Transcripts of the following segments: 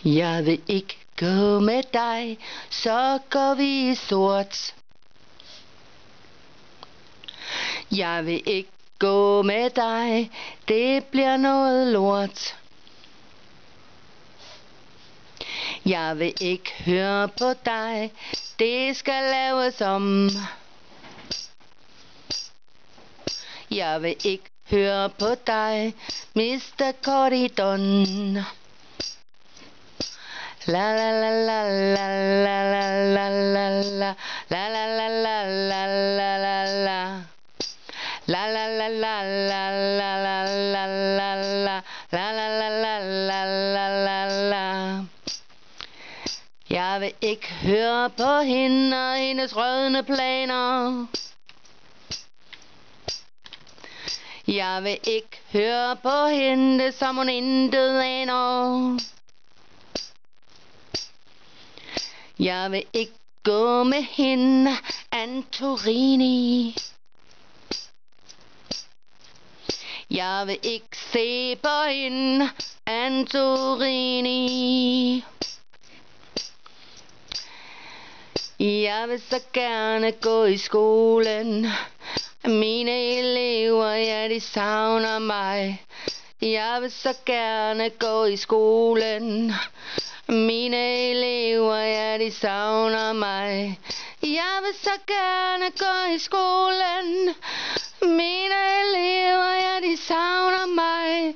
Jeg vil ikke gå med dig, så går vi i sort. Jeg vil ikke gå med dig, det bliver noget lort. Jeg vil ikke høre på dig, det skal laves om. Jeg vil ikke høre på dig, Mr. Corridon. La la la la la la la la la la la la la la la la la la. La la la la la la la la la la la la la la la la la. Jeg vil ikke høre på hende og hendes rødne planer. Jeg vil ikke høre på hende, som hun intet aner. Jeg vil ikke gå med hende, Antorini. Jeg vil ikke se på hende, Antorini. Jeg vil så gerne gå i skolen. Mine elever, ja, de savner mig. Jeg vil så gerne gå i skolen. Mine elever, ja, de savner mig. Jeg vil så gerne gå i skolen. Mine elever, ja, de savner mig.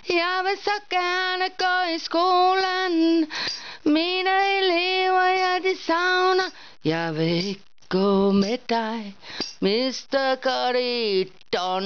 Jeg vil så gerne gå i skolen. Mine elever, ja, de savner. Jeg vil ikke gå med dig, Mr. Corridon.